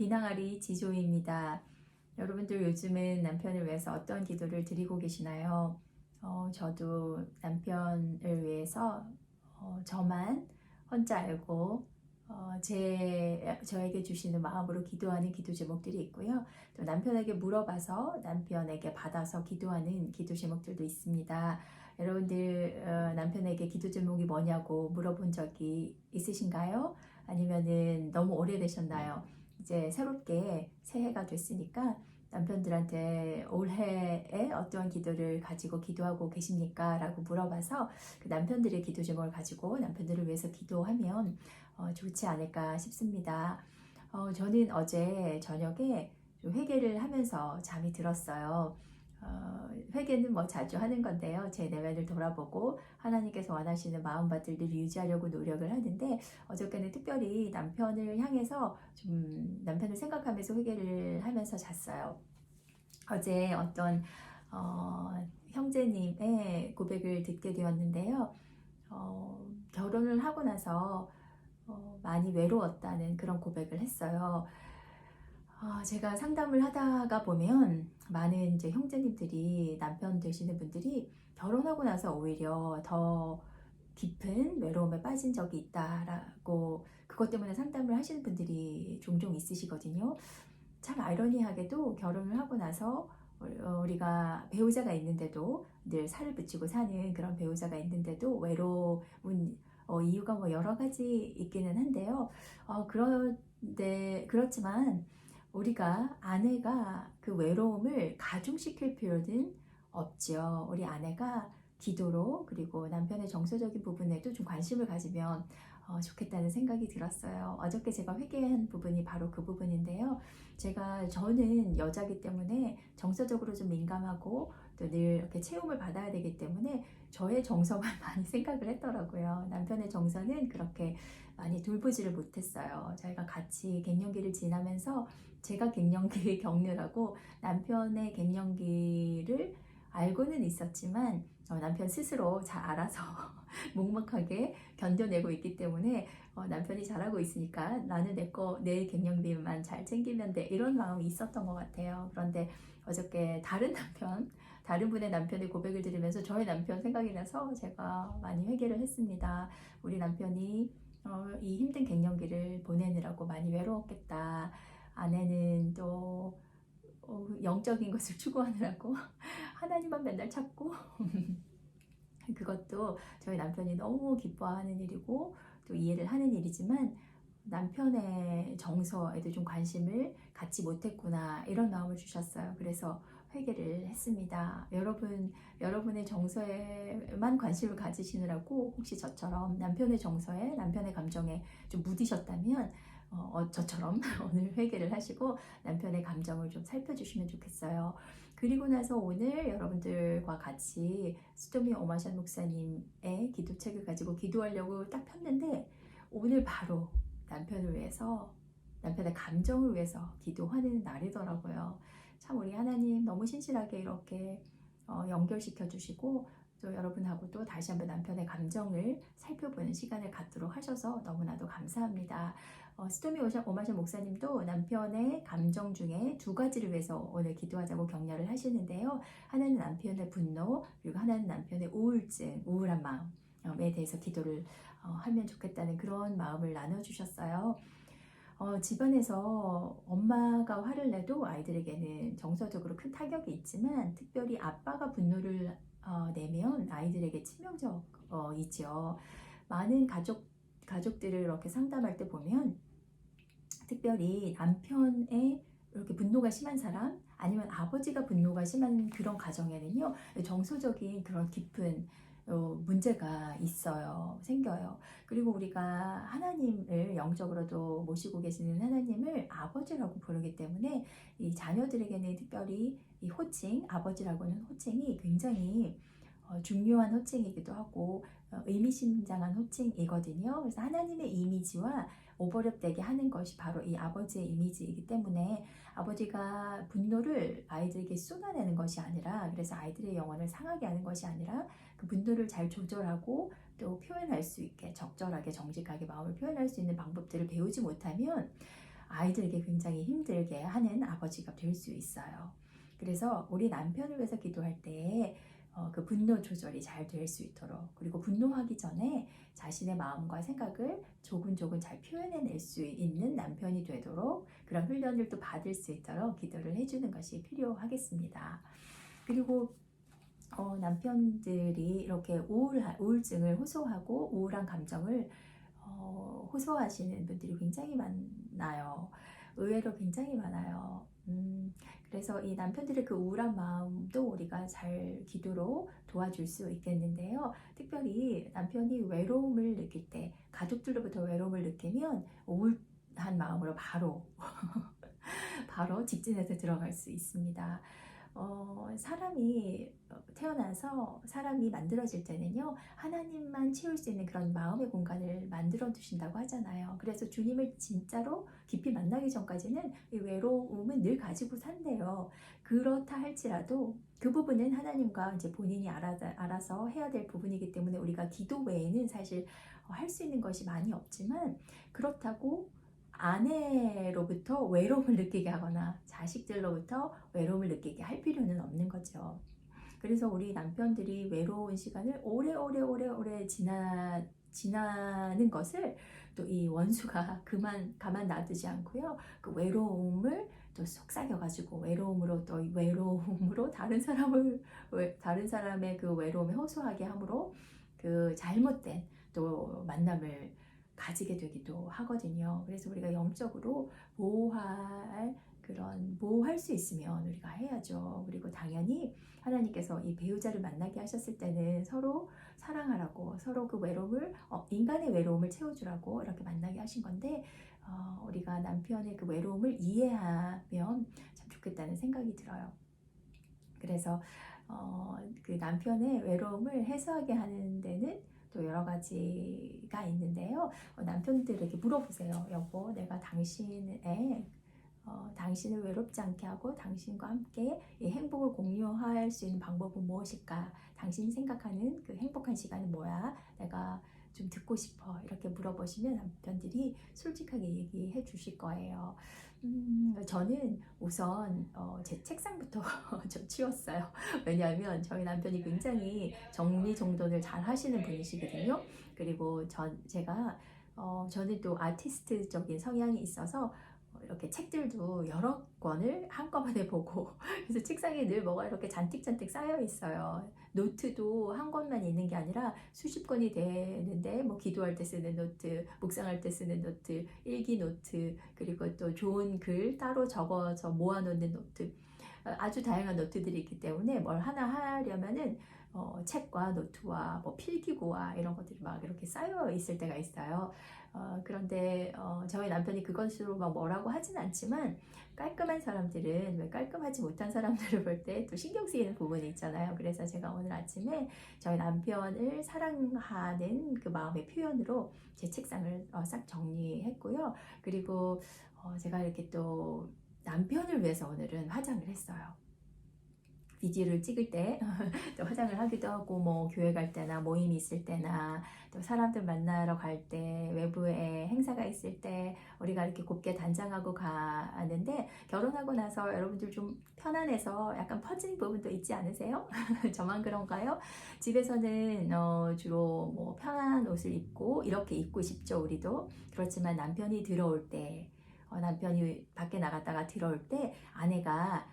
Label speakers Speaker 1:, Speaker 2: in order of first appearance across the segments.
Speaker 1: 비낭아리 지조입니다. 여러분들 요즘은 남편을 위해서 어떤 기도를 드리고 계시나요? 저도 남편을 위해서 저만 혼자 알고 저에게 주시는 마음으로 기도하는 기도 제목들이 있고요. 또 남편에게 물어봐서 남편에게 받아서 기도하는 기도 제목들도 있습니다. 여러분들 남편에게 기도 제목이 뭐냐고 물어본 적이 있으신가요? 아니면은 너무 오래되셨나요? 이제 새롭게 새해가 됐으니까 남편들한테 올해에 어떠한 기도를 가지고 기도하고 계십니까? 라고 물어봐서 그 남편들의 기도 제목을 가지고 남편들을 위해서 기도하면 좋지 않을까 싶습니다. 저는 어제 저녁에 좀 회개를 하면서 잠이 들었어요. 회개는 뭐 자주 하는 건데요. 제 내면을 돌아보고 하나님께서 원하시는 마음밭들을 유지하려고 노력을 하는데 어저께는 특별히 남편을 향해서 좀 남편을 생각하면서 회개를 하면서 잤어요. 어제 어떤 형제님의 고백을 듣게 되었는데요. 결혼을 하고 나서 많이 외로웠다는 그런 고백을 했어요. 제가 상담을 하다가 보면 많은 이제 형제님들이 남편 되시는 분들이 결혼하고 나서 오히려 더 깊은 외로움에 빠진 적이 있다라고 그것 때문에 상담을 하시는 분들이 종종 있으시거든요. 참 아이러니하게도 결혼을 하고 나서 우리가 배우자가 있는데도 늘 살을 붙이고 사는 그런 배우자가 있는데도 외로운 이유가 뭐 여러 가지 있기는 한데요. 그렇지만 우리가 아내가 그 외로움을 가중시킬 필요는 없지요. 우리 아내가 기도로 그리고 남편의 정서적인 부분에도 좀 관심을 가지면 좋겠다는 생각이 들었어요. 어저께 제가 회개한 부분이 바로 그 부분인데요. 저는 여자기 때문에 정서적으로 좀 민감하고 또 늘 이렇게 체험을 받아야 되기 때문에 저의 정서만 많이 생각을 했더라고요. 남편의 정서는 그렇게 많이 돌보지를 못했어요. 저희가 같이 갱년기를 지나면서 제가 갱년기 겪느라고 남편의 갱년기를 알고는 있었지만 남편 스스로 잘 알아서 묵묵하게 견뎌내고 있기 때문에 남편이 잘하고 있으니까 나는 내 갱년기만 잘 챙기면 돼 이런 마음이 있었던 것 같아요. 그런데 어저께 다른 분의 남편의 고백을 들으면서 저의 남편 생각이 나서 제가 많이 회개를 했습니다. 우리 남편이 이 힘든 갱년기를 보내느라고 많이 외로웠겠다. 아내는 또 영적인 것을 추구하느라고 하나님만 맨날 찾고 그것도 저희 남편이 너무 기뻐하는 일이고 또 이해를 하는 일이지만 남편의 정서에도 좀 관심을 갖지 못했구나 이런 마음을 주셨어요. 그래서 회개를 했습니다. 여러분의 정서에만 관심을 가지시느라고 혹시 저처럼 남편의 정서에 남편의 감정에 좀 묻으셨다면 저처럼 오늘 회개를 하시고 남편의 감정을 좀 살펴주시면 좋겠어요. 그리고 나서 오늘 여러분들과 같이 스토미 오마샬 목사님의 기도책을 가지고 기도하려고 딱 폈는데 오늘 바로 남편을 위해서 남편의 감정을 위해서 기도하는 날이더라고요. 참 우리 하나님 너무 신실하게 이렇게 연결시켜 주시고 또 여러분하고 또 다시 한번 남편의 감정을 살펴보는 시간을 갖도록 하셔서 너무나도 감사합니다. 스토미 오마샬 목사님도 남편의 감정 중에 두 가지를 위해서 오늘 기도하자고 격려를 하시는데요. 하나는 남편의 분노, 그리고 하나는 남편의 우울한 마음에 대해서 기도를 하면 좋겠다는 그런 마음을 나눠주셨어요. 집안에서 엄마가 화를 내도 아이들에게는 정서적으로 큰 타격이 있지만 특별히 아빠가 분노를 내면 아이들에게 치명적이죠. 많은 가족들을 이렇게 상담할 때 보면 특별히 남편의 이렇게 분노가 심한 사람 아니면 아버지가 분노가 심한 그런 가정에는요 정서적인 그런 깊은 문제가 생겨요. 그리고 우리가 하나님을 영적으로도 모시고 계시는 하나님을 아버지라고 부르기 때문에 이 자녀들에게는 특별히 이 아버지라고는 호칭이 굉장히 중요한 호칭이기도 하고 의미심장한 호칭이거든요. 그래서 하나님의 이미지와 오버랩되게 하는 것이 바로 이 아버지의 이미지이기 때문에 아버지가 분노를 아이들에게 쏟아내는 것이 아니라 그래서 아이들의 영혼을 상하게 하는 것이 아니라 그 분노를 잘 조절하고 또 표현할 수 있게 적절하게 정직하게 마음을 표현할 수 있는 방법들을 배우지 못하면 아이들에게 굉장히 힘들게 하는 아버지가 될 수 있어요. 그래서 우리 남편을 위해서 기도할 때 그 분노 조절이 잘 될 수 있도록, 그리고 분노하기 전에 자신의 마음과 생각을 조근조근 잘 표현해낼 수 있는 남편이 되도록 그런 훈련을 또 받을 수 있도록 기도를 해주는 것이 필요하겠습니다. 그리고 남편들이 이렇게 우울증을 호소하고 우울한 감정을 호소하시는 분들이 굉장히 많아요. 의외로 굉장히 많아요. 그래서 이 남편들의 그 우울한 마음도 우리가 잘 기도로 도와줄 수 있겠는데요. 특별히 남편이 외로움을 느낄 때, 가족들로부터 외로움을 느끼면 우울한 마음으로 바로 바로 직진해서 들어갈 수 있습니다. 사람이 태어나서 사람이 만들어질 때는요, 하나님만 채울 수 있는 그런 마음의 공간을 만들어 두신다고 하잖아요. 그래서 주님을 진짜로 깊이 만나기 전까지는 이 외로움은 늘 가지고 산대요. 그렇다 할지라도 그 부분은 하나님과 이제 본인이 알아서 해야 될 부분이기 때문에 우리가 기도 외에는 사실 할 수 있는 것이 많이 없지만, 그렇다고 아내로부터 외로움을 느끼게 하거나 자식들로부터 외로움을 느끼게 할 필요는 없는 거죠. 그래서 우리 남편들이 외로운 시간을 오래 지나는 것을 또 이 원수가 가만 놔두지 않고요. 그 외로움을 또 속삭여가지고 외로움으로 다른 사람의 그 외로움에 호소하게 함으로 그 잘못된 또 만남을 가지게 되기도 하거든요. 그래서 우리가 영적으로 보호할 수 있으면 우리가 해야죠. 그리고 당연히 하나님께서 이 배우자를 만나게 하셨을 때는 서로 사랑하라고, 서로 그 외로움을 인간의 외로움을 채워주라고 이렇게 만나게 하신 건데, 우리가 남편의 그 외로움을 이해하면 참 좋겠다는 생각이 들어요. 그래서 그 남편의 외로움을 해소하게 하는 데는 또 여러 가지가 있는데요. 남편들에게 물어보세요. 여보, 내가 당신을 외롭지 않게 하고 당신과 함께 이 행복을 공유할 수 있는 방법은 무엇일까? 당신이 생각하는 그 행복한 시간은 뭐야? 내가 좀 듣고 싶어. 이렇게 물어보시면 남편들이 솔직하게 얘기해 주실 거예요. 저는 우선 제 책상부터 좀 치웠어요. 왜냐하면 저희 남편이 굉장히 정리정돈을 잘 하시는 분이시거든요. 그리고 저는 또 아티스트적인 성향이 있어서 이렇게 책들도 여러 권을 한꺼번에 보고 그래서 책상에 늘 뭐가 이렇게 잔뜩 쌓여 있어요. 노트도 한 권만 있는 게 아니라 수십 권이 되는데, 뭐 기도할 때 쓰는 노트, 묵상할 때 쓰는 노트, 일기 노트, 그리고 또 좋은 글 따로 적어서 모아놓는 노트, 아주 다양한 노트들이 있기 때문에 뭘 하나 하려면은 책과 노트와 뭐 필기구와 이런 것들이 막 이렇게 쌓여 있을 때가 있어요. 그런데 저희 남편이 그것으로 막 뭐라고 하진 않지만, 깔끔한 사람들은 왜 깔끔하지 못한 사람들을 볼 때 또 신경 쓰이는 부분이 있잖아요. 그래서 제가 오늘 아침에 저희 남편을 사랑하는 그 마음의 표현으로 제 책상을 싹 정리했고요. 그리고 제가 이렇게 또 남편을 위해서 오늘은 화장을 했어요. 비디오를 찍을 때 또 화장을 하기도 하고, 뭐 교회 갈 때나 모임이 있을 때나 또 사람들 만나러 갈 때, 외부에 행사가 있을 때 우리가 이렇게 곱게 단장하고 가는데, 결혼하고 나서 여러분들 좀 편안해서 약간 퍼진 부분도 있지 않으세요? 저만 그런가요? 집에서는 주로 뭐 편한 옷을 입고 이렇게 입고 싶죠, 우리도. 그렇지만 남편이 들어올 때, 남편이 밖에 나갔다가 들어올 때 아내가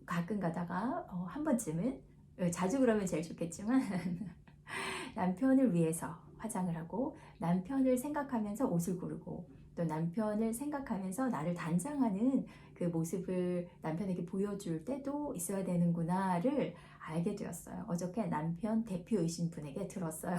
Speaker 1: 가끔 가다가 한 번쯤은, 자주 그러면 제일 좋겠지만 남편을 위해서 화장을 하고, 남편을 생각하면서 옷을 고르고, 또 남편을 생각하면서 나를 단장하는 그 모습을 남편에게 보여줄 때도 있어야 되는구나를 알게 되었어요. 어저께 남편 대표이신 분에게 들었어요.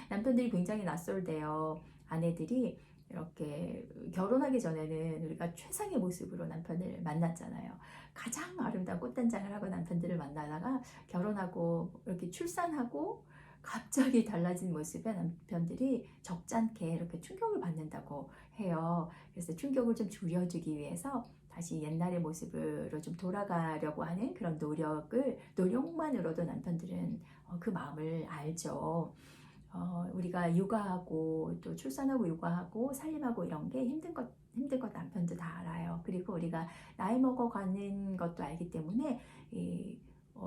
Speaker 1: 남편들이 굉장히 낯설대요. 아내들이 이렇게 결혼하기 전에는 우리가 최상의 모습으로 남편을 만났잖아요. 가장 아름다운 꽃단장을 하고 남편들을 만나다가 결혼하고 이렇게 출산하고 갑자기 달라진 모습에 남편들이 적잖게 이렇게 충격을 받는다고 해요. 그래서 충격을 좀 줄여주기 위해서 다시 옛날의 모습으로 좀 돌아가려고 하는 그런 노력만으로도 남편들은 그 마음을 알죠. 우리가 육아하고 또 출산하고 육아하고 살림하고 이런 게 힘든 것 남편도 다 알아요. 그리고 우리가 나이 먹어가는 것도 알기 때문에 이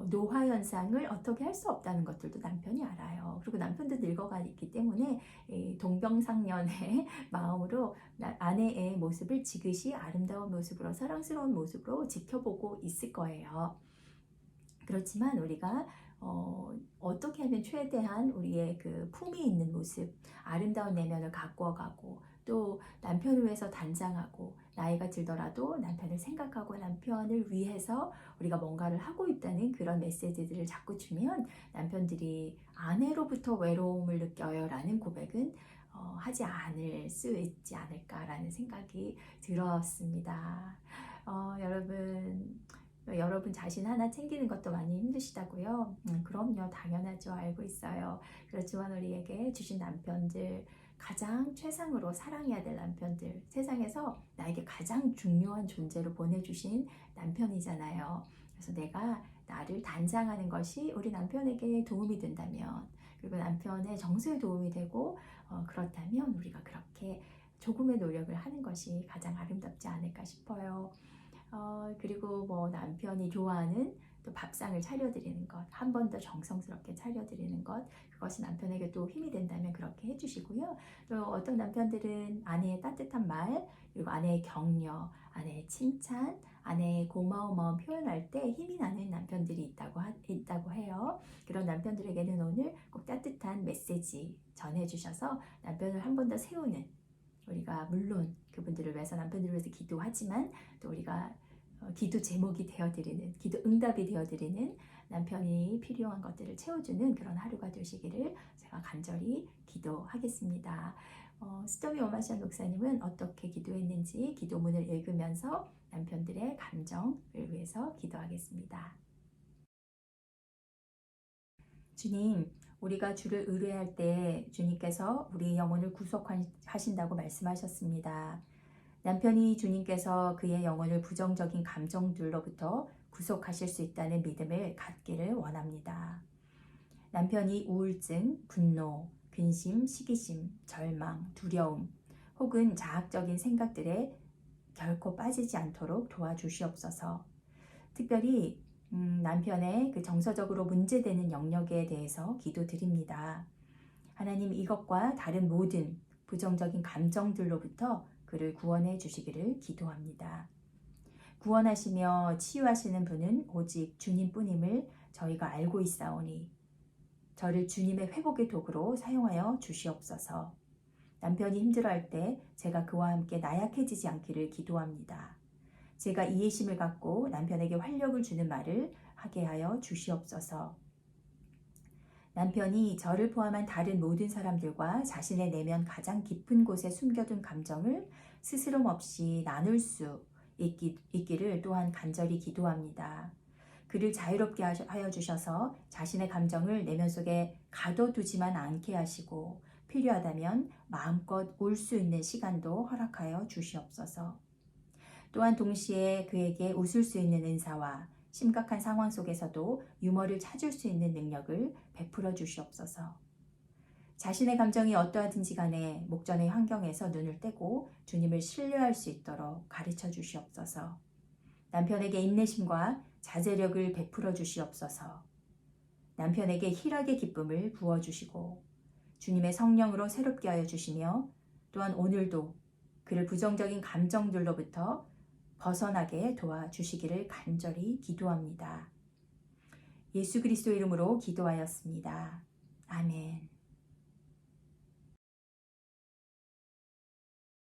Speaker 1: 노화 현상을 어떻게 할 수 없다는 것들도 남편이 알아요. 그리고 남편도 늙어가기 때문에 이 동병상련의 마음으로 아내의 모습을 지그시 아름다운 모습으로 사랑스러운 모습으로 지켜보고 있을 거예요. 그렇지만 우리가 어떻게 하면 최대한 우리의 그 품위 있는 모습, 아름다운 내면을 가꾸어가고 또 남편을 위해서 단장하고 나이가 들더라도 남편을 생각하고 남편을 위해서 우리가 뭔가를 하고 있다는 그런 메시지들을 자꾸 주면 남편들이 아내로부터 외로움을 느껴요 라는 고백은 하지 않을 수 있지 않을까라는 생각이 들었습니다. 여러분 자신 하나 챙기는 것도 많이 힘드시다고요? 그럼요. 당연하죠. 알고 있어요. 그렇지만 우리에게 주신 남편들, 가장 최상으로 사랑해야 될 남편들, 세상에서 나에게 가장 중요한 존재로 보내주신 남편이잖아요. 그래서 내가 나를 단장하는 것이 우리 남편에게 도움이 된다면, 그리고 남편의 정서에 도움이 되고, 그렇다면 우리가 그렇게 조금의 노력을 하는 것이 가장 아름답지 않을까 싶어요. 그리고 뭐 남편이 좋아하는 또 밥상을 차려드리는 것, 한 번 더 정성스럽게 차려드리는 것, 그것이 남편에게 또 힘이 된다면 그렇게 해주시고요. 또 어떤 남편들은 아내의 따뜻한 말, 그리고 아내의 격려, 아내의 칭찬, 아내의 고마운 마음 표현할 때 힘이 나는 남편들이 있다고 해요. 그런 남편들에게는 오늘 꼭 따뜻한 메시지 전해주셔서 남편을 한 번 더 세우는, 우리가 물론 그분들을 위해서 남편들을 위해서 기도하지만 또 우리가 기도 제목이 되어드리는, 기도 응답이 되어드리는, 남편이 필요한 것들을 채워주는 그런 하루가 되시기를 제가 간절히 기도하겠습니다. 스토미 오마시아 목사님은 어떻게 기도했는지 기도문을 읽으면서 남편들의 감정을 위해서 기도하겠습니다. 주님, 우리가 주를 의뢰할 때 주님께서 우리의 영혼을 구속하신다고 말씀하셨습니다. 남편이 주님께서 그의 영혼을 부정적인 감정들로부터 구속하실 수 있다는 믿음을 갖기를 원합니다. 남편이 우울증, 분노, 근심, 시기심, 절망, 두려움 혹은 자학적인 생각들에 결코 빠지지 않도록 도와주시옵소서. 특별히 남편의 그 정서적으로 문제되는 영역에 대해서 기도드립니다. 하나님, 이것과 다른 모든 부정적인 감정들로부터 그를 구원해 주시기를 기도합니다. 구원하시며 치유하시는 분은 오직 주님뿐임을 저희가 알고 있사오니 저를 주님의 회복의 도구로 사용하여 주시옵소서. 남편이 힘들어할 때 제가 그와 함께 나약해지지 않기를 기도합니다. 제가 이해심을 갖고 남편에게 활력을 주는 말을 하게 하여 주시옵소서. 남편이 저를 포함한 다른 모든 사람들과 자신의 내면 가장 깊은 곳에 숨겨둔 감정을 스스럼 없이 나눌 수 있기를 또한 간절히 기도합니다. 그를 자유롭게 하여 주셔서 자신의 감정을 내면 속에 가둬두지만 않게 하시고 필요하다면 마음껏 울 수 있는 시간도 허락하여 주시옵소서. 또한 동시에 그에게 웃을 수 있는 은사와 심각한 상황 속에서도 유머를 찾을 수 있는 능력을 베풀어 주시옵소서. 자신의 감정이 어떠하든지 간에 목전의 환경에서 눈을 떼고 주님을 신뢰할 수 있도록 가르쳐 주시옵소서. 남편에게 인내심과 자제력을 베풀어 주시옵소서. 남편에게 희락의 기쁨을 부어주시고 주님의 성령으로 새롭게 하여 주시며 또한 오늘도 그를 부정적인 감정들로부터 벗어나게 도와주시기를 간절히 기도합니다. 예수 그리스도 이름으로 기도하였습니다. 아멘.